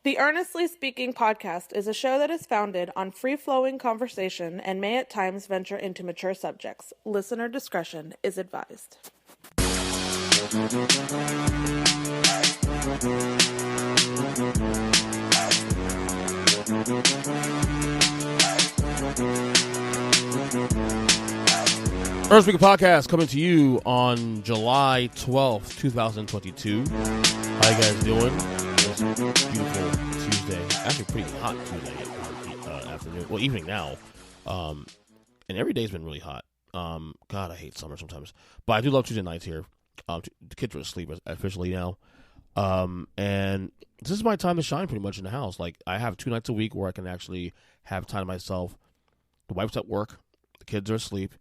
The Earnestly Speaking podcast is a show that is founded on free-flowing conversation and may at times venture into mature subjects. Listener discretion is advised. Earnestly Speaking podcast coming to you on July 12th, 2022. How you guys doing? It's beautiful Tuesday. Actually, pretty hot Tuesday afternoon. Well, evening now. And every day's been really hot. God, I hate summer sometimes. But I do love Tuesday nights here. The kids are asleep officially now. And this is my time to shine pretty much in the house. Like, I have 2 nights a week where I can actually have time to myself. The wife's at work. The kids are asleep.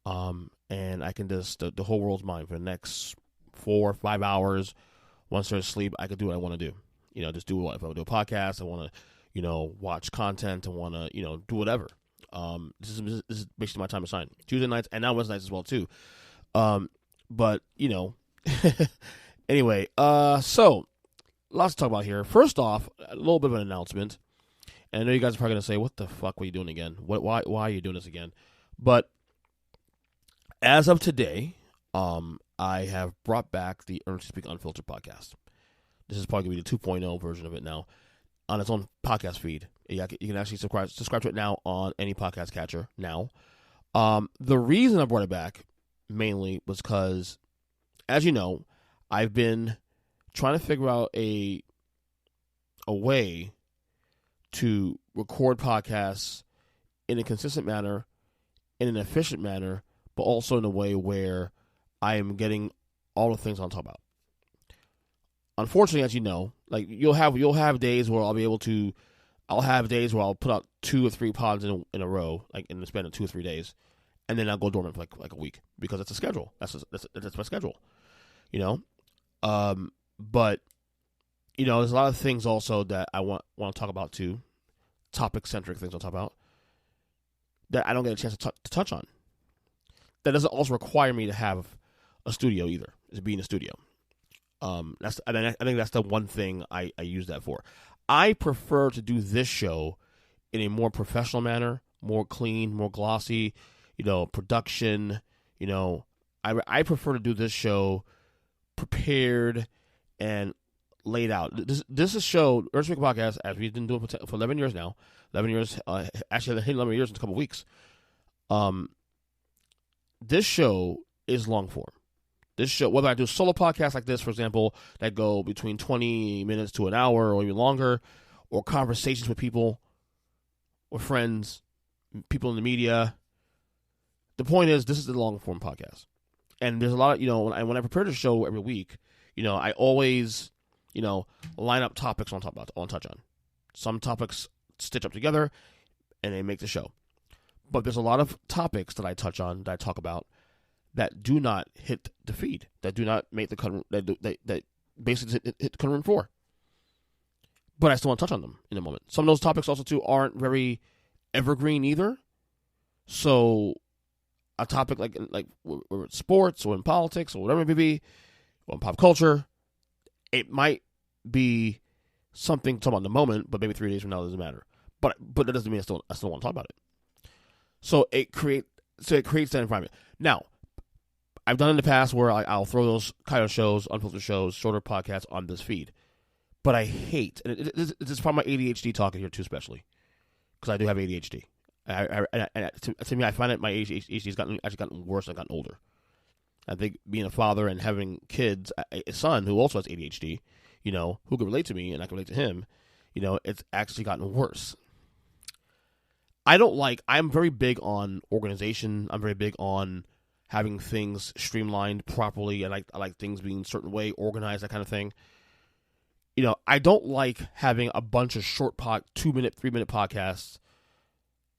And I can just, the whole world's mine for the next 4 or 5 hours. Once they're asleep, I can do what I want to do. You know, just do what, if I want to do a podcast, I want to, you know, watch content, I want to, you know, do whatever. This is basically my time to shine. Tuesday nights and now Wednesday nights as well too. But you know, anyway, so lots to talk about here. First off, a little bit of an announcement. And I know you guys are probably gonna say, "What the fuck were you doing again? Why are you doing this again?" But as of today, I have brought back the Earnestly Speaking Unfiltered podcast. This is probably going to be the 2.0 version of it now on its own podcast feed. You can actually subscribe to it now on any podcast catcher now. The reason I brought it back mainly was because, as you know, I've been trying to figure out a way to record podcasts in a consistent manner, in an efficient manner, but also in a way where I am getting all the things I want to talk about. Unfortunately, as you know, like you'll have days where I'll have days where I'll put out 2 or 3 pods in a row, like in the span of 2 or 3 days, and then I'll go dormant for like a week because that's a schedule. That's my schedule, you know. But you know, there's a lot of things also that I want to talk about too, topic centric things I'll talk about that I don't get a chance to touch on. That doesn't also require me to have a studio either, is be in a studio. I think that's the one thing I use that for. I prefer to do this show in a more professional manner, more clean, more glossy, you know, production. You know, I prefer to do this show prepared and laid out. This is a show, Earnestly Speaking Podcast, as we've been doing for 11 years now. 11 years, actually, I've hit 11 years in a couple of weeks. This show is long form. This show, whether I do solo podcasts like this, for example, that go between 20 minutes to an hour or even longer, or conversations with people or friends, people in the media, the point is this is the long form podcast. And there's a lot of, you know, when I prepare the show every week, you know, I always, you know, line up topics I want to touch on. Some topics stitch up together and they make the show. But there's a lot of topics that I touch on, that I talk about, that do not hit the feed, that do not make the cut, that basically hit the cut room 4. But I still want to touch on them in a moment. Some of those topics also too aren't very evergreen either. So a topic like whether it's sports or in politics or whatever it may be, or in pop culture, it might be something to talk about in the moment, but maybe 3 days from now it doesn't matter. But that doesn't mean I still want to talk about it. So it creates that environment. Now, I've done in the past where I'll throw those kind of shows, unfiltered shows, shorter podcasts on this feed. But I hate, and it's probably my ADHD talking here too, especially, because I do have ADHD. To me, I find that my ADHD has gotten worse as I've gotten older. I think being a father and having kids, a son who also has ADHD, you know, who can relate to me and I can relate to him, you know, it's actually gotten worse. I'm very big on organization. I'm very big on having things streamlined properly. I like things being a certain way, organized, that kind of thing. You know, I don't like having a bunch of short 2-minute, 3-minute podcasts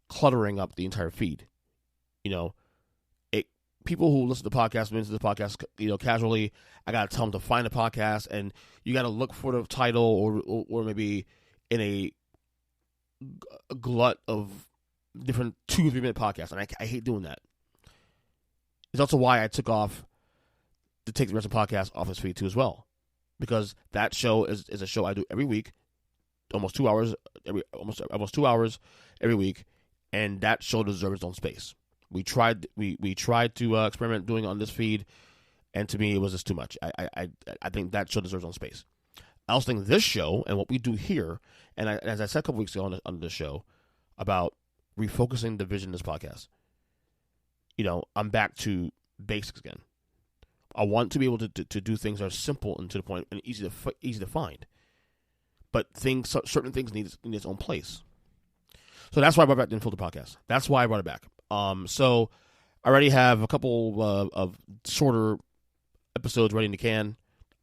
cluttering up the entire feed. You know, people who listen to podcasts, listen to the podcast, you know, casually, I gotta tell them to find the podcast, and you gotta look for the title or maybe in a glut of different 2-3-minute podcasts, and I hate doing that. It's also why I took off to take the rest of the podcast off his feed too as well, because that show is a show I do every week, almost 2 hours almost 2 hours every week, and that show deserves its own space. We tried to experiment doing it on this feed, and to me it was just too much. I think that show deserves its own space. I also think this show and what we do here, and as I said a couple weeks ago on this show about refocusing the vision of this podcast, I'm back to basics again. I want to be able to do things that are simple and to the point and easy to find. But certain things need its own place. So that's why I brought back the Unfiltered podcast. That's why I brought it back. So I already have a couple of shorter episodes ready in the can.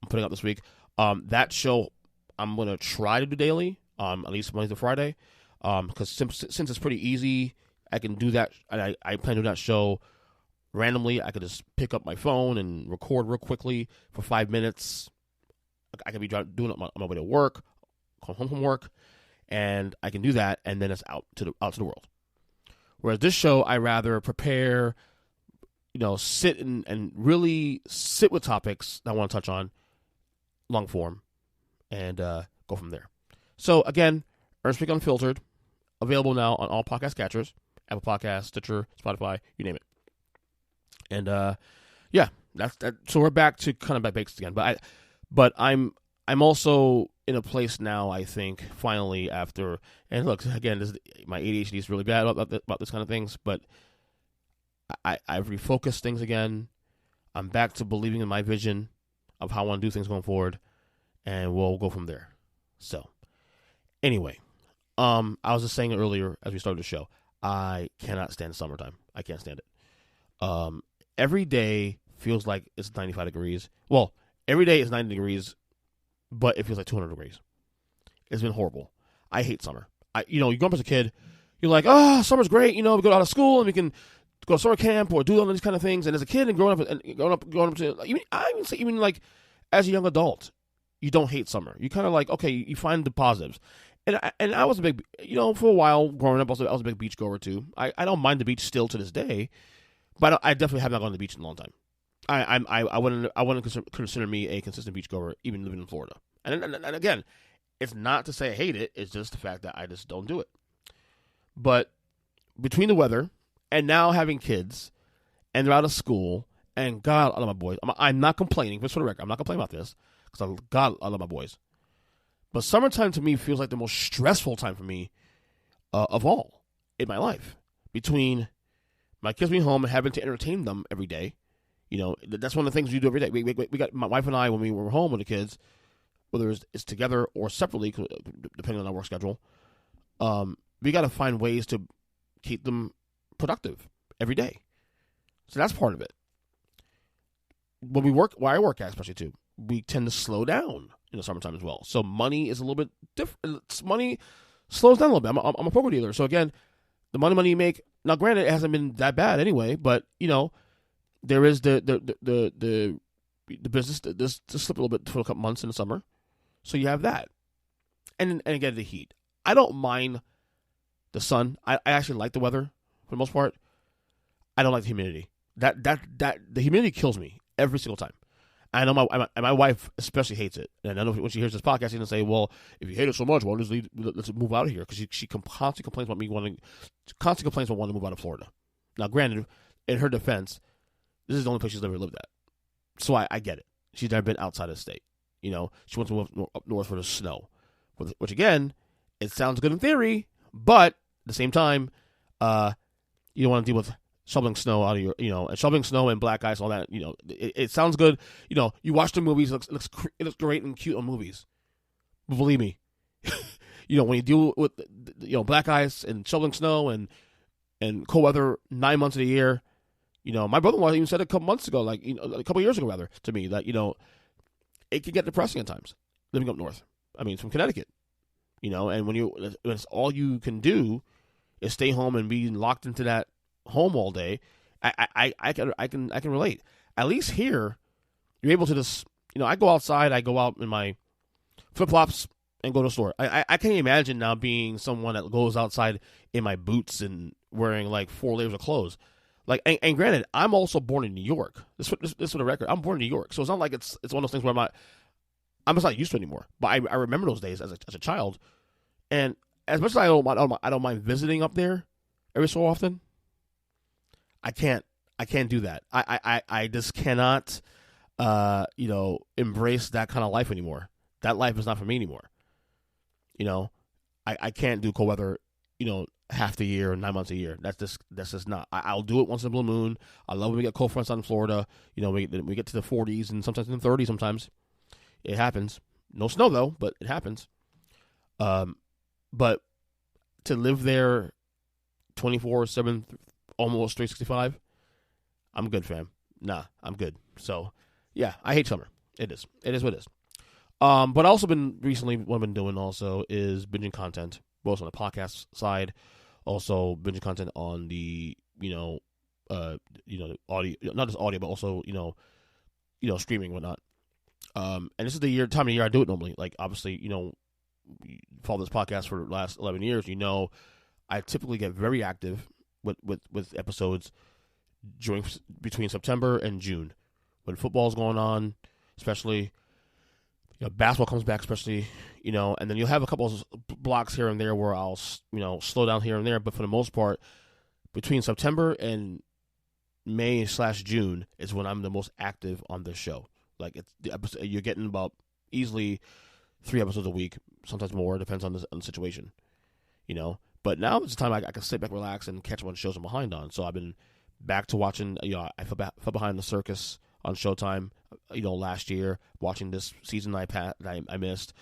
I'm putting out this week. That show I'm going to try to do daily, at least Monday to Friday, because since it's pretty easy, I can do that. And I plan to do that show randomly. I could just pick up my phone and record real quickly for 5 minutes. I could be doing it on my way to work, come home from work, and I can do that, and then it's out to the world. Whereas this show, I rather prepare, sit and really sit with topics that I want to touch on, long form, and go from there. So again, Earnestly Unfiltered, available now on all podcast catchers, Apple Podcasts, Stitcher, Spotify, you name it. And that's that. So we're back to kind of back basics again. But I'm also in a place now, I think, finally, after, and look, again, my ADHD is really bad about this kind of things, but I've refocused things again. I'm back to believing in my vision of how I want to do things going forward, and we'll go from there. So, anyway, I was just saying earlier as we started the show, I cannot stand summertime. I can't stand it. Every day feels like it's 95 degrees. Well, every day is 90 degrees, but it feels like 200 degrees. It's been horrible. I hate summer. You grow up as a kid, you're like, summer's great. We go out of school and we can go to summer camp or do all these kind of things. And as a kid and growing up to, even like as a young adult, you don't hate summer. You kind of like, okay, you find the positives. And I was a big, for a while growing up, I was a big beach goer too. I don't mind the beach still to this day, but I definitely have not gone to the beach in a long time. I wouldn't consider me a consistent beach goer, even living in Florida. And again, it's not to say I hate it. It's just the fact that I just don't do it. But between the weather and now having kids, and they're out of school, and God, I love my boys. I'm not complaining, but for the record, I'm not complaining about this because I love my boys. But summertime to me feels like the most stressful time for me of all in my life. Between my kids being home and having to entertain them every day, that's one of the things we do every day. We got my wife and I, when we were home with the kids, whether it's together or separately, depending on our work schedule, we got to find ways to keep them productive every day. So that's part of it. When we work, where I work at especially too, we tend to slow down in the summertime as well. So money is a little bit different. Money slows down a little bit. I'm a poker dealer, so again, the money you make. Now, granted, it hasn't been that bad anyway, but there is the business to slip a little bit for a couple months in the summer. So you have that, and again the heat. I don't mind the sun. I actually like the weather for the most part. I don't like the humidity. That the humidity kills me every single time. I know my wife especially hates it, and I know when she hears this podcast, she's gonna say, "Well, if you hate it so much, why don't you let's move out of here?" Because she constantly complains about wanting to move out of Florida. Now, granted, in her defense, this is the only place she's ever lived at, so I get it. She's never been outside of the state. She wants to move up north for the snow, which again, it sounds good in theory, but at the same time, you don't want to deal with shoveling snow out of your, and shoveling snow and black ice, all that. It sounds good. You watch the movies, it looks great and cute on movies. But believe me, when you deal with black ice and shoveling snow and cold weather 9 months of the year, my brother-in-law even said a couple months ago, like a couple years ago rather, to me that it can get depressing at times living up north. I mean, from Connecticut, and when it's all you can do is stay home and be locked into that home all day. I can relate. At least here, you're able to just I go outside. I go out in my flip flops and go to the store. I can't imagine now being someone that goes outside in my boots and wearing like 4 layers of clothes. Like, and granted, I'm also born in New York. This for the record. I'm born in New York, so it's not like it's one of those things where I'm just not used to it anymore. But I remember those days as a child And as much as I don't mind visiting up there every so often, I can't do that. I just cannot, embrace that kind of life anymore. That life is not for me anymore. I can't do cold weather, half the year or 9 months a year. That's just not. I'll do it once in a blue moon. I love when we get cold fronts out in Florida. We get to the 40s and sometimes in the 30s. Sometimes it happens. No snow though, but it happens. But to live there 24/7, almost 365, I'm good, fam. Nah, I'm good. So yeah, I hate summer. It is what it is. But also what I've been doing also is binging content, both on the podcast side, also binging content on the, the audio, not just audio, but also, streaming and whatnot. And this is the time of year I do it normally. Like, obviously, you follow this podcast for the last 11 years, I typically get very active with episodes between September and June, when football's going on, especially. Basketball comes back, especially, and then you'll have a couple of blocks here and there where I'll, slow down here and there. But for the most part, between September and May/June is when I'm the most active on this show. Like, you're getting about easily 3 episodes a week, sometimes more, depends on the situation, But now it's the time I can sit back, relax, and catch what shows I'm behind on. So I've been back to watching, I fell behind the Circus on Showtime, last year, watching this season I missed.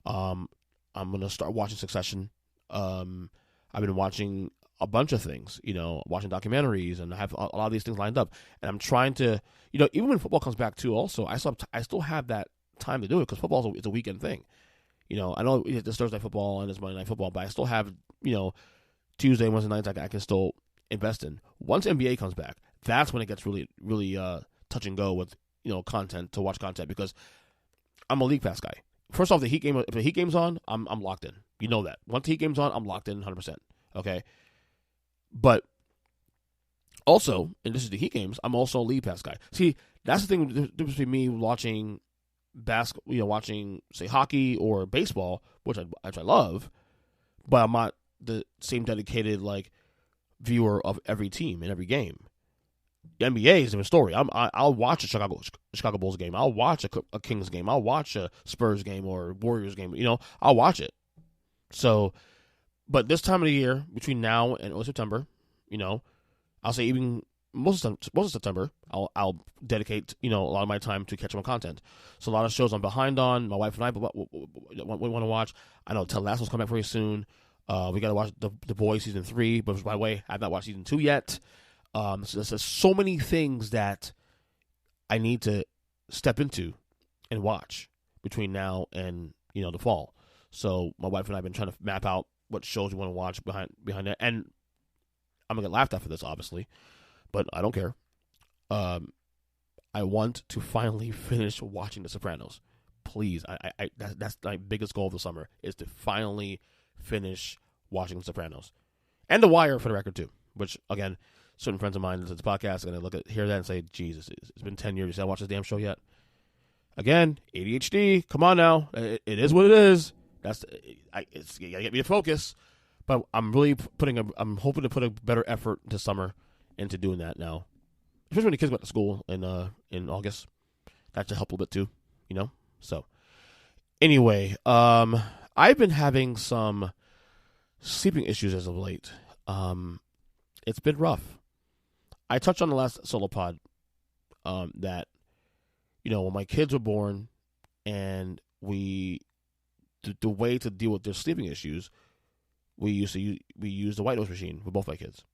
I'm going to start watching Succession. I've been watching a bunch of things, watching documentaries, and I have a lot of these things lined up. And I'm trying to, even when football comes back too, also, I still have that time to do it, because football is a weekend thing. I know it's Thursday football and it's Monday Night Football, but I still have, Tuesday and Wednesday nights I can still invest in. Once NBA comes back, that's when it gets really, really touch and go with, content, to watch content, because I'm a League Pass guy. First off, if the Heat game's on, I'm locked in. You know that. Once the Heat game's on, I'm locked in 100%. Okay? But also, and this is the Heat games, I'm also a League Pass guy. See, that's the thing, the difference between me watching watching, say, hockey or baseball, which I love, but I'm not the same dedicated, viewer of every team and every game. The NBA is a different story. I'll watch a Chicago Bulls game. I'll watch a Kings game. I'll watch a Spurs game or Warriors game. I'll watch it. So, but this time of the year, between now and early September, I'll say even most of September, I'll dedicate a lot of my time to catch up on content. So a lot of shows I'm behind on. My wife and I want to watch. I know Ted Lasso's coming back very soon. We got to watch The Boys season 3, but by the way, I've not watched season 2 yet. So there's so many things that I need to step into and watch between now and the fall. So my wife and I have been trying to map out what shows we want to watch behind that, and I'm gonna get laughed at for this, obviously, but I don't care. I want to finally finish watching The Sopranos. Please, that's my biggest goal of the summer, is to finally finish watching The Sopranos, and The Wire, for the record, too. Which, again, certain friends of mine listen to this podcast are going to hear that and say, Jesus, it's been 10 years. You said I watched this damn show yet? Again, ADHD. Come on now. It is what it is. You got to get me to focus. But I'm really I'm hoping to put a better effort this summer into doing that now. Especially when the kids go to school in August. That should help a little bit too, So, anyway, I've been having some sleeping issues as of late. It's been rough. I touched on the last solo pod that, when my kids were born, and the way to deal with their sleeping issues, we used the white noise machine for both my kids.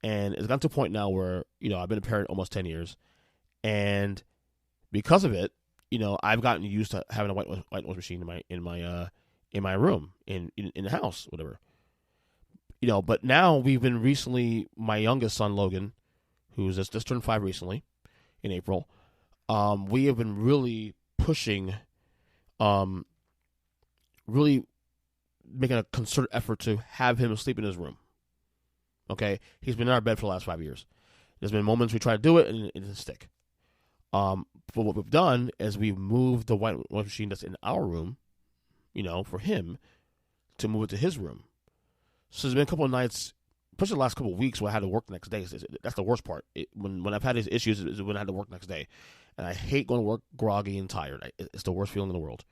And it's gotten to a point now where, I've been a parent almost 10 years, and because of it, I've gotten used to having a white noise machine in my room, in the house, whatever. But now we've been recently, my youngest son, Logan, who's just turned 5 recently, in April, we have been really pushing, really making a concerted effort to have him sleep in his room. Okay? He's been in our bed for the last 5 years. There's been moments we try to do it, and it doesn't stick. But what we've done is we've moved the white noise machine that's in our room, for him, to move it to his room. So there's been a couple of nights, especially the last couple of weeks, where I had to work the next day. That's the worst part. When I've had these issues is when I had to work the next day. And I hate going to work groggy and tired. It's the worst feeling in the world.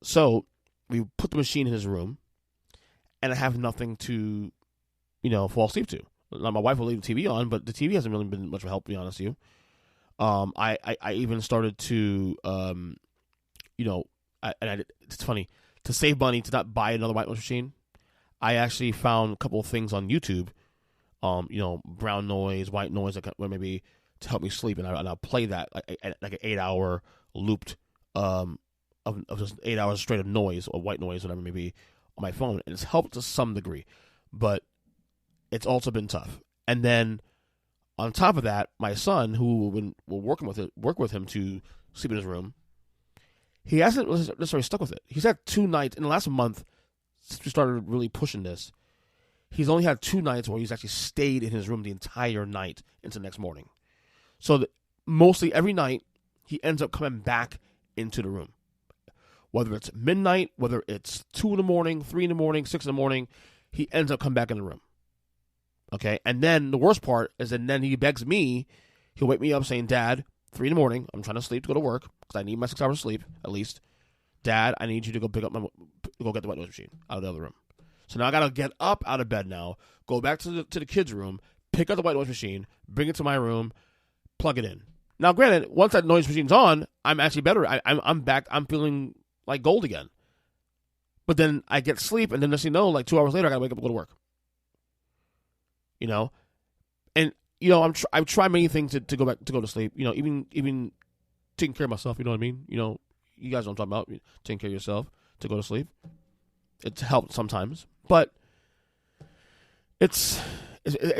So we put the machine in his room, and I have nothing to, fall asleep to. Now, my wife will leave the TV on, but the TV hasn't really been much of a help, to be honest with you. I even started to, it's funny, to save money, to not buy another white noise machine. I actually found a couple of things on YouTube, brown noise, white noise, maybe to help me sleep, and I'll play that like an 8-hour looped of just 8 hours straight of noise or white noise, whatever it may be, on my phone, and it's helped to some degree, but it's also been tough. And then on top of that, my son, who we're work with him to sleep in his room, he hasn't necessarily stuck with it. He's had 2 nights in the last month since we started really pushing this. He's only had 2 nights where he's actually stayed in his room the entire night into the next morning. So mostly every night, he ends up coming back into the room. Whether it's midnight, whether it's 2 in the morning, 3 in the morning, 6 in the morning, he ends up coming back in the room. Okay? And then the worst part is that then he begs me, he'll wake me up saying, Dad, 3 in the morning, I'm trying to sleep to go to work, because I need my 6 hours of sleep, at least. Dad, I need you to go go get the white noise machine out of the other room. So now I got to get up out of bed now, go back to the kids' room, pick up the white noise machine, bring it to my room, plug it in. Now, granted, once that noise machine's on, I'm actually better. I'm back. I'm feeling like gold again. But then I get sleep, and then next thing you know, like 2 hours later, I got to wake up and go to work. And I've tried many things to go to sleep. Even taking care of myself. You know what I mean? You guys know what I'm talking about. Taking care of yourself to go to sleep. It's helped sometimes, but it's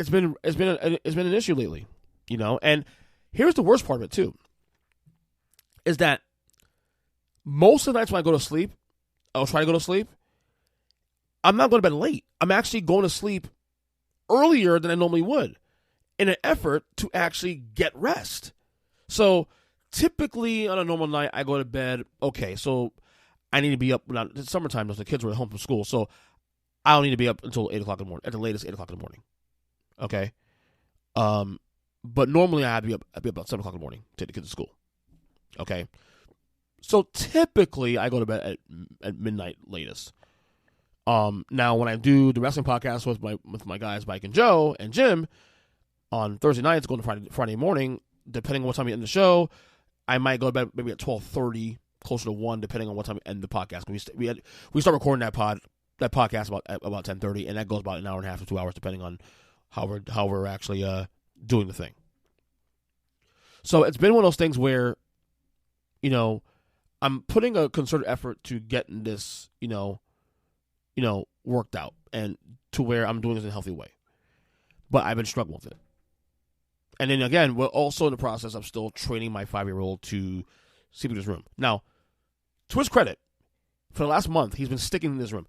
been an issue lately. And here's the worst part of it too, is that most of the nights when I go to sleep, I'll try to go to sleep, I'm not going to bed late. I'm actually going to sleep earlier than I normally would in an effort to actually get rest. So typically on a normal night, I go to bed, okay, so I need to be up, it's summertime, the kids were home from school, so I don't need to be up until 8 o'clock in the morning, at the latest 8 o'clock in the morning. Okay? But normally I have to be up about 7 o'clock in the morning to take the kids to school. Okay? So typically I go to bed at midnight latest. Now when I do the wrestling podcast with my guys Mike and Joe and Jim on Thursday nights, going to Friday morning, depending on what time we end the show, I might go to bed maybe at 12:30, closer to 1, depending on what time we end the podcast. We start recording that podcast about 10:30, and that goes about an hour and a half to 2 hours, depending on how we're actually doing the thing. So it's been one of those things where, I'm putting a concerted effort to get this, worked out, and to where I'm doing this in a healthy way. But I've been struggling with it. And then again, we're also in the process of still training my 5-year-old to sleep in his room. Now, to his credit, for the last month, he's been sticking in his room.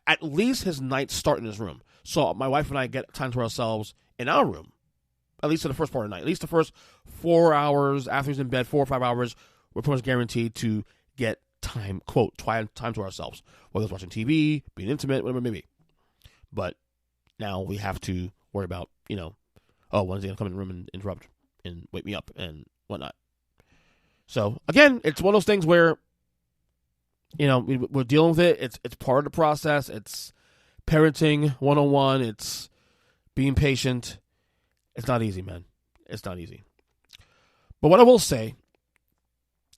At least his nights start in his room. So my wife and I get time to ourselves in our room, at least for the first part of the night. At least the first 4 hours after he's in bed, 4 or 5 hours, we're pretty much guaranteed to get time, quote, time to ourselves. Whether it's watching TV, being intimate, whatever it may be. But now we have to worry about, when's he going to come in the room and interrupt and wake me up and whatnot. So, again, it's one of those things where, we're dealing with it. It's part of the process. It's parenting 101. It's being patient. It's not easy, man. It's not easy. But what I will say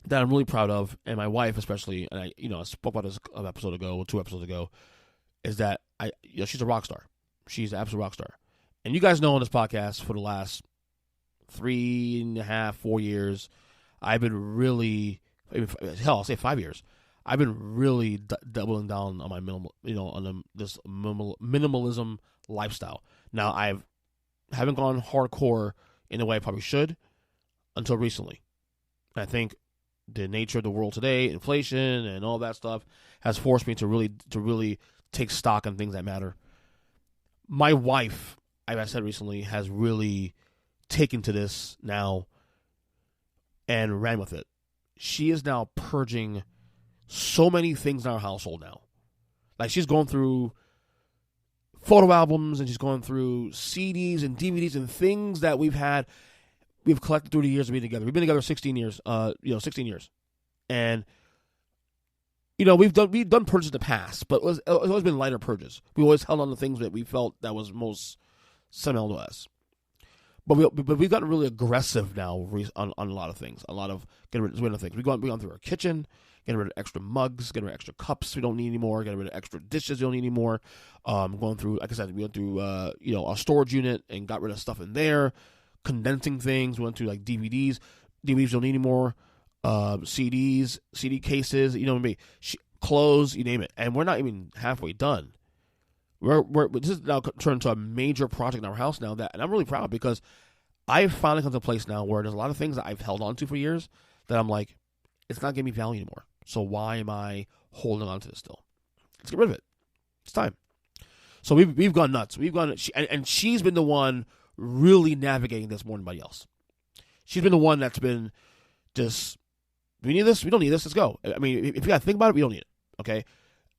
that I'm really proud of, and my wife especially, and I spoke about this an episode ago or 2 episodes ago, is that she's a rock star. She's an absolute rock star. And you guys know on this podcast for the last 3.5, 4 years, I've been really, I'll say 5 years, I've been really doubling down on my this minimalism lifestyle. Now, haven't gone hardcore in the way I probably should until recently. And I think the nature of the world today, inflation and all that stuff, has forced me to really take stock on things that matter. My wife, as I said recently, has really taken to this now and ran with it. She is now purging so many things in our household now. Like, she's going through photo albums and she's going through CDs and DVDs and things that we've collected through the years of being together. We've been together 16 years, 16 years. And, we've done purges in the past, but it's always been lighter purges. We always held on to things that we felt that was most sentimental to us. But we've gotten really aggressive now on a lot of things. A lot of getting rid of things. We've gone through our kitchen, getting rid of extra mugs, getting rid of extra cups we don't need anymore, getting rid of extra dishes we don't need anymore. Going through, like I said, we went through our storage unit and got rid of stuff in there, condensing things. We went through like DVDs we don't need anymore, CDs, CD cases, clothes, you name it. And we're not even halfway done. This is now turned into a major project in our house now, and I'm really proud because I've finally come to a place now where there's a lot of things that I've held on to for years that I'm like, it's not giving me value anymore. So why am I holding on to this still? Let's get rid of it. It's time. So we've gone nuts. And she's been the one really navigating this more than anybody else. She's been the one that's been just, do we need this? We don't need this. Let's go. I mean, if you got to think about it, we don't need it. Okay.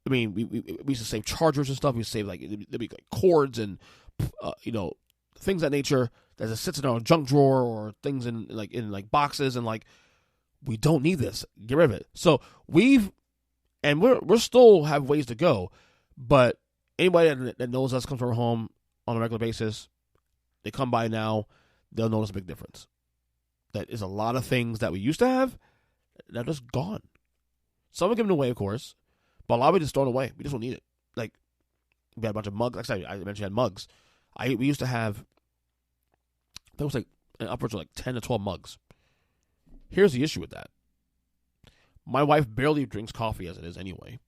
I mean, we used to save chargers and stuff. We used to save there'd be like cords and things of that nature that just sits in our junk drawer or things in boxes, and like, we don't need this. Get rid of it. So we're still have ways to go, but anybody that knows us, comes to our home on a regular basis, they come by now, they'll notice a big difference. That is a lot of things that we used to have that are just gone. Some are given away, of course. But a lot of it just thrown away. We just don't need it. Like, we had a bunch of mugs. Like I mentioned, I had mugs. We used to have, there was like upwards of like 10 to 12 mugs. Here's the issue with that. My wife barely drinks coffee as it is anyway.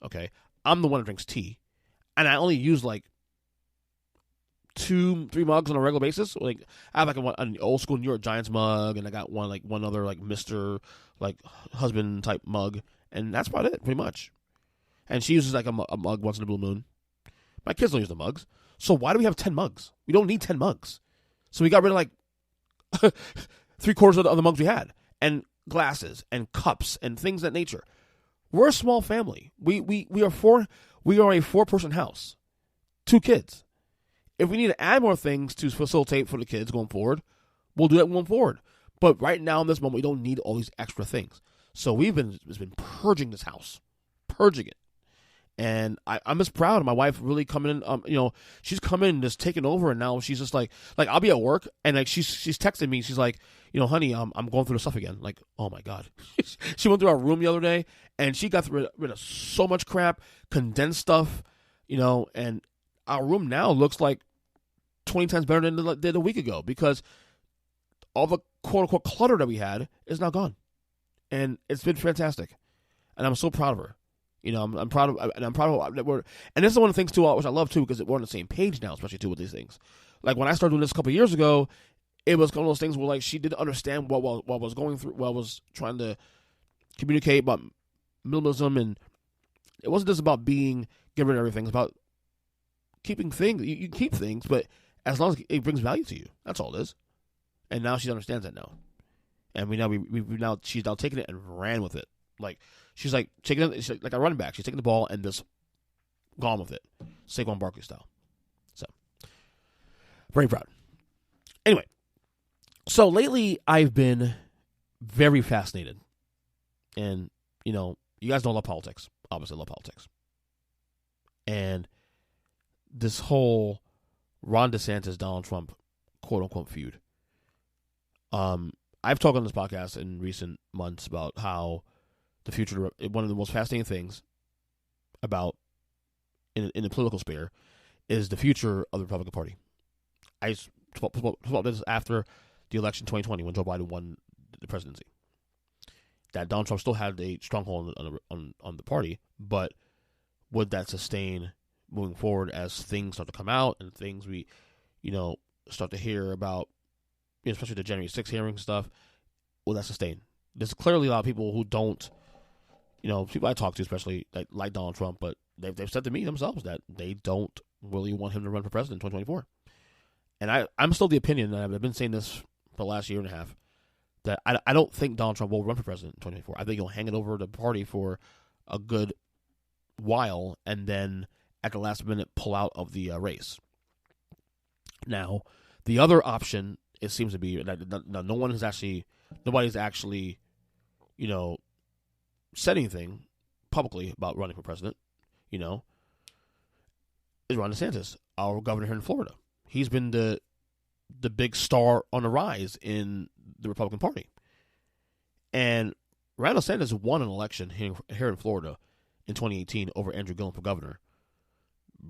Okay? I'm the one that drinks tea. And I only use like 2-3 mugs on a regular basis. Like, I have like an old school New York Giants mug, and I got one other like Mr. like husband type mug. And that's about it, pretty much. And she uses like a mug once in a blue moon. My kids don't use the mugs. So why do we have 10 mugs? We don't need 10 mugs. So we got rid of like 3/4 of the mugs we had. And glasses and cups and things of that nature. We're a small family. We are a 4-person house. 2 kids. If we need to add more things to facilitate for the kids going forward, we'll do that going forward. But right now in this moment, we don't need all these extra things. So we've been purging this house. Purging it. And I'm just proud of my wife really coming in. She's coming and just taking over, and now she's just like I'll be at work, and like she's texting me. She's like, honey, I'm going through the stuff again. Like, oh my God. She went through our room the other day, and she got rid of so much crap, condensed stuff, and our room now looks like 20 times better than it did a week ago because all the quote unquote clutter that we had is now gone, and it's been fantastic, and I'm so proud of her. I'm proud of that we're, and this is one of the things too, which I love too, because we're on the same page now, especially too with these things. Like when I started doing this a couple of years ago, it was one of those things where like she didn't understand what was going through, what I was trying to communicate about minimalism, and it wasn't just about getting rid of everything. It's about keeping things. You keep things, but as long as it brings value to you, that's all it is. And now she understands that now, and she's now taken it and ran with it. Like she's like taking it, she's like a running back. She's taking the ball and just gone with it, Saquon Barkley style. So very proud. Anyway, so lately I've been very fascinated, and you guys know I love politics. Obviously, I love politics, and this whole Ron DeSantis Donald Trump quote unquote feud. I've talked on this podcast in recent months about how the future, one of the most fascinating things about in the political sphere is the future of the Republican Party. I spoke about this after the election 2020 when Joe Biden won the presidency. That Donald Trump still had a stronghold on the party, but would that sustain moving forward as things start to come out and things we, start to hear about, especially the January 6th hearing stuff? Will that sustain? There's clearly a lot of people who don't. People I talk to, especially like Donald Trump, but they've said to me themselves that they don't really want him to run for president in 2024. And I'm still the opinion, and I've been saying this for the last year and a half, that I don't think Donald Trump will run for president in 2024. I think he'll hang it over the party for a good while and then at the last minute pull out of the race. Now, the other option, it seems to be that nobody's actually, said anything publicly about running for president, is Ron DeSantis, our governor here in Florida. He's been the big star on the rise in the Republican Party. And Ron DeSantis won an election here in Florida in 2018 over Andrew Gillum for governor,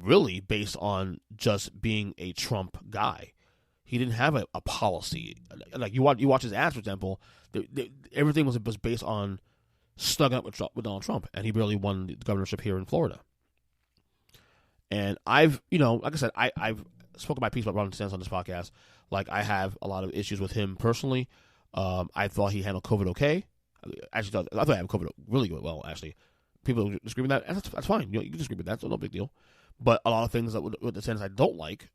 really based on just being a Trump guy. He didn't have a policy. Like you watch his ads, for example, everything was based on stuck up with Donald Trump, and he barely won the governorship here in Florida. And I've, like I said, I've spoken my piece about Ron DeSantis on this podcast. Like, I have a lot of issues with him personally. I thought he handled COVID okay. I thought he handled COVID really well, actually. People disagree with that. That's fine. You can disagree with that, so no big deal. But a lot of things that with DeSantis I don't like,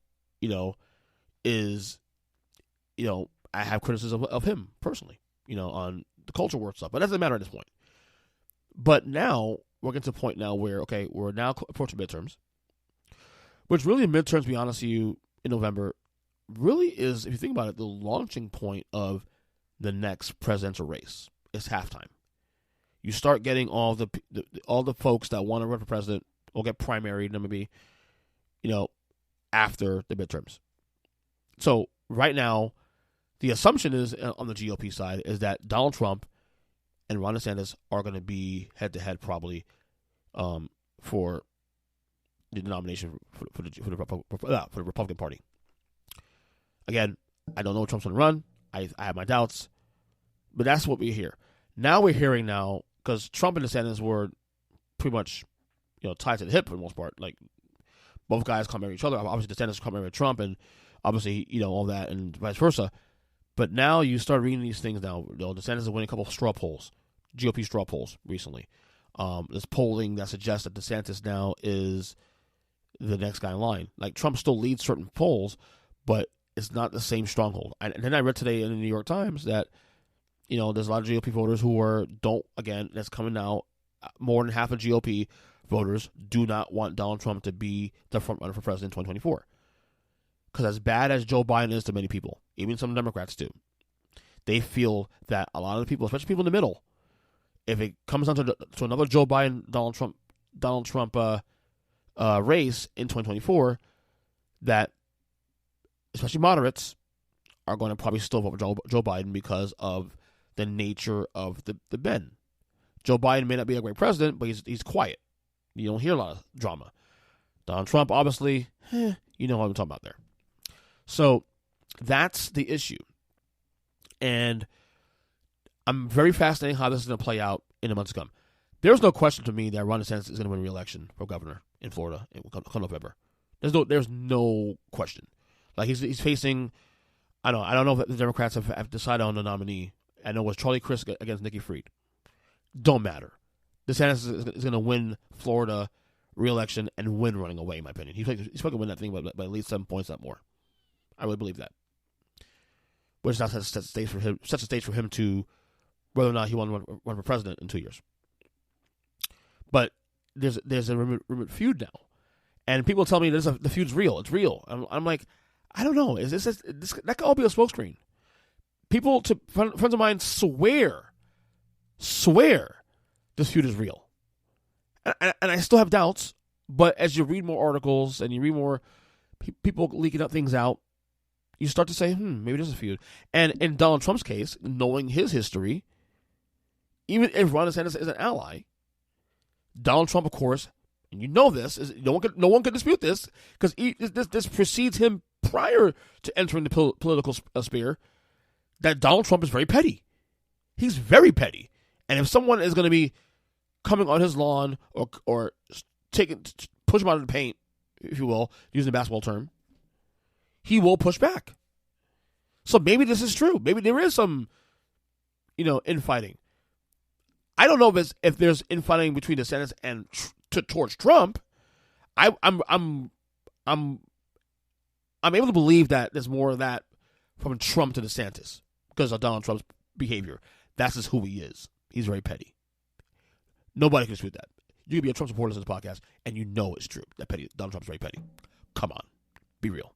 is, I have criticism of him personally, on the culture war stuff. But that doesn't matter at this point. But now, we're getting to a point now where, okay, we're now approaching midterms. Which really, midterms, to be honest with you, in November, really is, if you think about it, the launching point of the next presidential race. It's halftime. You start getting all the folks that want to run for president will get primaried, and maybe, after the midterms. So right now, the assumption is on the GOP side is that Donald Trump and Ron DeSantis are going to be head to head probably for the nomination for the Republican Party. Again, I don't know what Trump's going to run. I have my doubts, but that's what we hear. Now we're hearing because Trump and DeSantis were pretty much, tied to the hip for the most part. Like, both guys come at each other. Obviously, DeSantis come at Trump, and obviously, all that, and vice versa. But now you start reading these things now. DeSantis is winning a couple of straw polls, GOP straw polls recently. There's polling that suggests that DeSantis now is the next guy in line. Like, Trump still leads certain polls, but it's not the same stronghold. And then I read today in the New York Times that, there's a lot of GOP voters who that's coming out, more than half of GOP voters do not want Donald Trump to be the front runner for president in 2024. Because as bad as Joe Biden is to many people, even some Democrats do, they feel that a lot of the people, especially people in the middle, if it comes down to another Joe Biden, Donald Trump race in 2024, that especially moderates are going to probably still vote for Joe Biden because of the nature of the men. Joe Biden may not be a great president, but he's quiet. You don't hear a lot of drama. Donald Trump, obviously, you know what I'm talking about there. So that's the issue. And I'm very fascinated how this is going to play out in the months to come. There's no question to me that Ron DeSantis is going to win re-election for governor in Florida come November. There's no question. Like, he's facing, I don't know if the Democrats have decided on the nominee. I know it was Charlie Crist against Nikki Fried. Don't matter. DeSantis is going to win Florida re-election and win running away, in my opinion. He's going to win that thing by at least 7 points, not more. I really believe that. Which now sets a stage for him to whether or not he wants to run for president in 2 years. But there's a rumored feud now, and people tell me the feud's real. It's real. I'm like, I don't know. Is this that could all be a smokescreen? People, friends of mine, swear this feud is real, and I still have doubts. But as you read more articles and you read more people leaking things out, you start to say, maybe there's a feud. And in Donald Trump's case, knowing his history, even if Ron DeSantis is an ally, Donald Trump, of course, and you know this, no one can dispute this, because this precedes him prior to entering the political sphere, that Donald Trump is very petty. He's very petty. And if someone is going to be coming on his lawn or push him out of the paint, if you will, using the basketball term, he will push back. So maybe this is true. Maybe there is some, infighting. I don't know if there's infighting between DeSantis and towards Trump. I'm able to believe that there's more of that from Trump to DeSantis because of Donald Trump's behavior. That's just who he is. He's very petty. Nobody can dispute that. You could be a Trump supporter listening to this podcast, and you know it's true that Donald Trump's very petty. Come on, be real.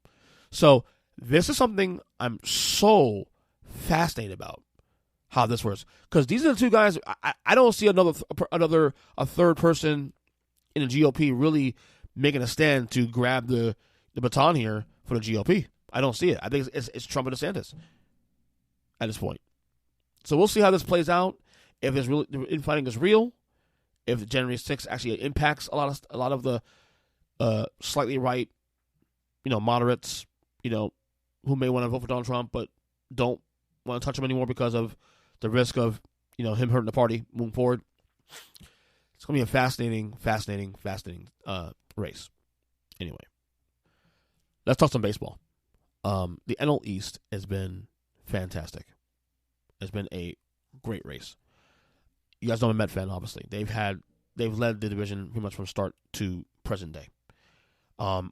So this is something I'm so fascinated about, how this works, because these are the two guys. I don't see a third person in the GOP really making a stand to grab the baton here for the GOP. I don't see it. I think it's Trump and DeSantis at this point. So we'll see how this plays out. If the infighting is real, if January 6th actually impacts a lot of the slightly right, moderates, who may want to vote for Donald Trump but don't want to touch him anymore because of the risk of him hurting the party moving forward. It's going to be a fascinating race. Anyway, let's talk some baseball. The NL East has been fantastic. It's been a great race. You guys know I'm a Met fan, obviously. They've led the division pretty much from start to present day. A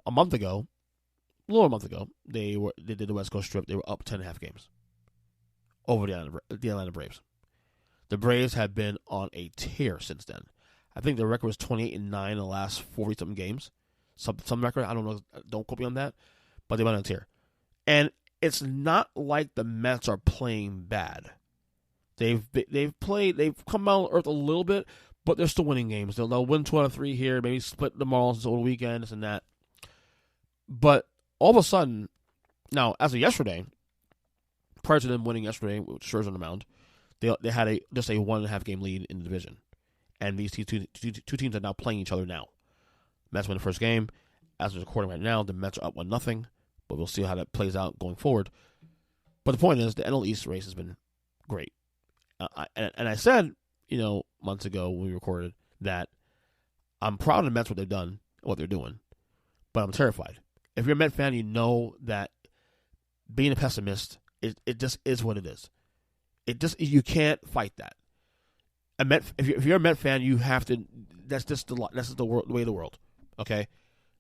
little month ago, they did the West Coast Strip. They were up 10.5 games over the Atlanta Braves. The Braves have been on a tear since then. I think the record was 28-9 in the last 40-something games. Some record, I don't know, don't quote me on that, but they went on a tear. And it's not like the Mets are playing bad. They've come out on earth a little bit, but they're still winning games. They'll win 2 out of 3 here, maybe split the Marlins over the weekend, this and that. But all of a sudden, now as of yesterday, prior to them winning yesterday with Scherzer on the mound, they had just a 1.5 game lead in the division, and these two teams are now playing each other now. Mets win the first game. As we're recording right now, the Mets are up 1-0, but we'll see how that plays out going forward. But the point is, the NL East race has been great. I said, months ago when we recorded that I'm proud of the Mets, what they've done, what they're doing, but I'm terrified. If you're a Met fan, you know that being a pessimist, it just is what it is. You can't fight that. If you're a Met fan, you have to. That's just the way of the world. Okay,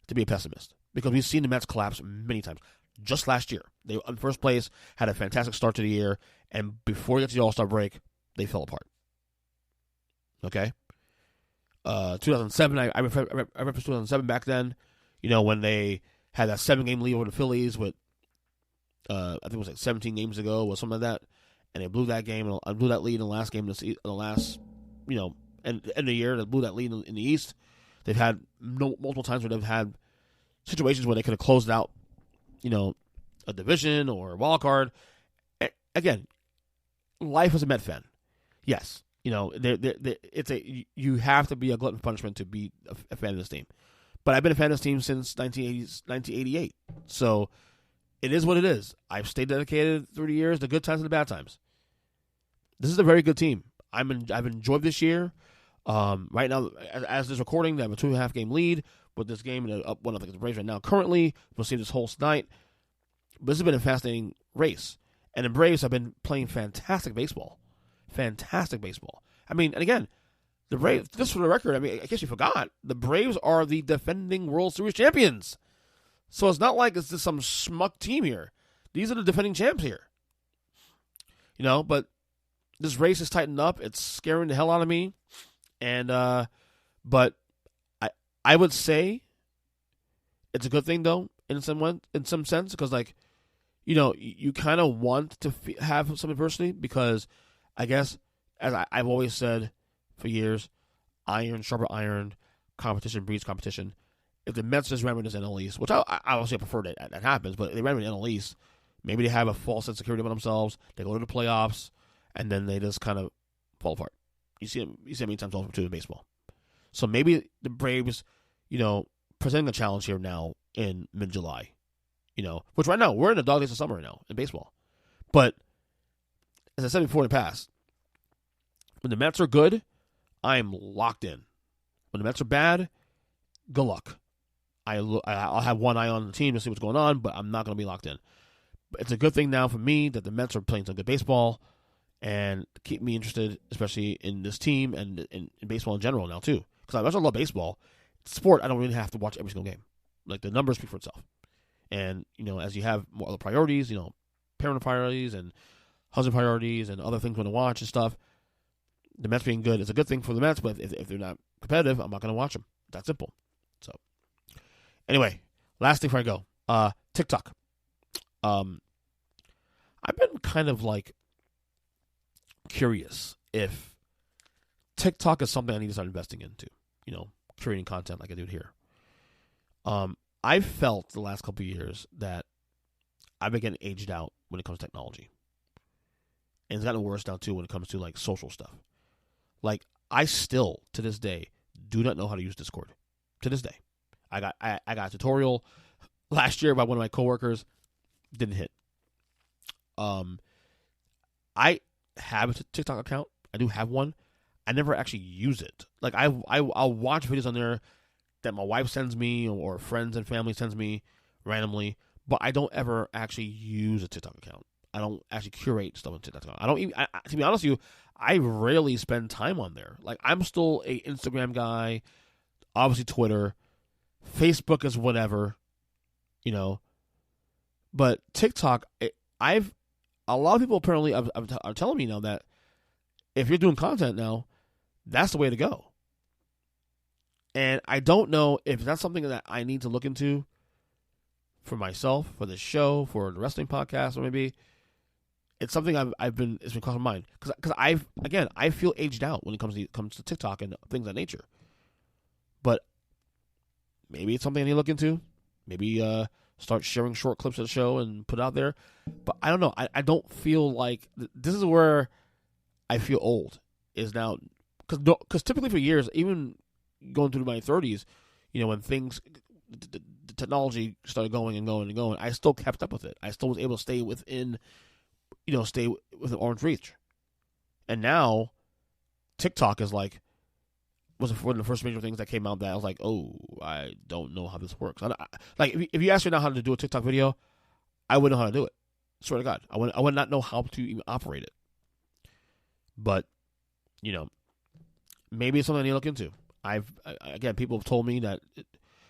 to be a pessimist, because we've seen the Mets collapse many times. Just last year, they were in first place, had a fantastic start to the year, and before you get to the All-Star break, they fell apart. Okay, 2007. I referenced 2007 back then. When they had that 7-game lead over the Phillies with, I think it was like 17 games ago or something like that, and they blew that game and blew that lead in the last game in the last, end of the year. They blew that lead in the East. They've had multiple times where they've had situations where they could have closed out, a division or a wild card. Again, life as a Met fan, yes, you have to be a glutton for punishment to be a fan of this team. But I've been a fan of this team since 1988, so it is what it is. I've stayed dedicated through the years, the good times and the bad times. This is a very good team. I've enjoyed this year. Right now, as this recording, they have a 2.5 game lead with this game and up 1 of the Braves right now. Currently, we'll see this whole night. But this has been a fascinating race, and the Braves have been playing fantastic baseball. Fantastic baseball. I mean, and again, the Braves. Just for the record, I mean, I guess you forgot, the Braves are the defending World Series champions. So it's not like it's just some schmuck team here. These are the defending champs here. But this race is tightened up. It's scaring the hell out of me. And but I would say it's a good thing though in some sense, because you kind of want to have some adversity, because I guess, as I've always said for years, iron sharper iron, competition breeds competition. If the Mets just ran with this NL East, which I obviously prefer that happens, but if they ran with NL East, maybe they have a false sense of security about themselves. They go to the playoffs, and then they just kind of fall apart. You see it many times over too in baseball. So maybe the Braves, presenting a challenge here now in mid-July, which right now we're in the dog days of summer now in baseball. But as I said before in the past, when the Mets are good, I'm locked in. When the Mets are bad, good luck. I'll have one eye on the team to see what's going on, but I'm not going to be locked in. But it's a good thing now for me that the Mets are playing some good baseball and keep me interested, especially in this team and in baseball in general now too. Because I love baseball. Sport, I don't really have to watch every single game. Like, the numbers speak for itself. And, as you have more other priorities, parent priorities and husband priorities and other things you want to watch and stuff, the Mets being good is a good thing for the Mets, but if they're not competitive, I'm not going to watch them. That simple. So, anyway, last thing before I go. TikTok. I've been kind of like curious if TikTok is something I need to start investing into, creating content like I do here. I've felt the last couple of years that I've been getting aged out when it comes to technology. And it's gotten worse now too when it comes to like social stuff. Like I still, to this day, do not know how to use Discord. To this day. I got a tutorial last year by one of my coworkers. Didn't hit. I have a TikTok account. I do have one. I never actually use it. Like I'll watch videos on there that my wife sends me or friends and family sends me randomly, but I don't ever actually use a TikTok account. I don't actually curate stuff on TikTok account. I don't even. To be honest with you, I rarely spend time on there. Like I'm still a Instagram guy, obviously Twitter, Facebook is whatever, But TikTok, a lot of people apparently are telling me now that if you're doing content now, that's the way to go. And I don't know if that's something that I need to look into for myself, for this show, for the wrestling podcast, or maybe it's something it's been crossing my mind because I feel aged out when it comes to TikTok and things of that nature. But maybe it's something I need to look into. Maybe start sharing short clips of the show and put it out there. But I don't know. I don't feel like this is where I feel old is now because typically for years, even going through my 30s, when things, the technology started going and going and going, I still kept up with it. I still was able to stay within arm's reach. And now, TikTok is like, was one of the first major things that came out that I was like, oh, I don't know how this works. Like, if you ask me now how to do a TikTok video, I wouldn't know how to do it. Swear to God. I would not know how to even operate it. But, maybe it's something I need to look into. Again, people have told me that,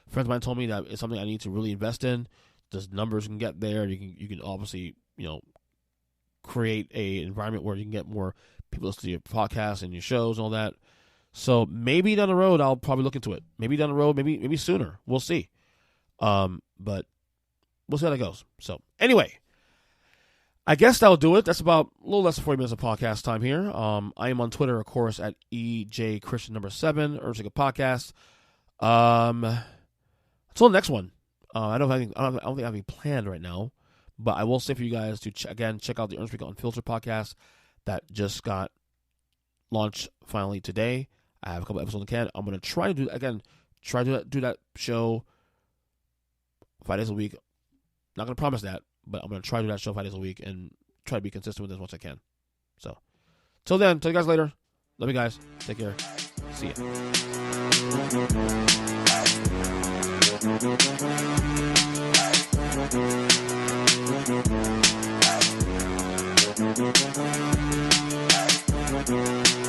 friends of mine told me that it's something I need to really invest in. There's numbers can get there. You can obviously, create a environment where you can get more people listen to your podcasts and your shows and all that. So maybe down the road, I'll probably look into it. Maybe down the road, maybe sooner. We'll see. But we'll see how that goes. So anyway, I guess that'll do it. That's about a little less than 40 minutes of podcast time here. I am on Twitter, of course, at EJChristian7, Earnestly Podcast. Until the next one. I don't think I have any planned right now, but I will say for you guys to check out the Earnestly Unfiltered podcast that just got launched finally today. I have a couple episodes in the can. I'm going to try to do that show 5 days a week. Not going to promise that, but I'm going to try to do that show 5 days a week and try to be consistent with this once I can. So, till then, tell you guys later. Love you guys. Take care. See ya.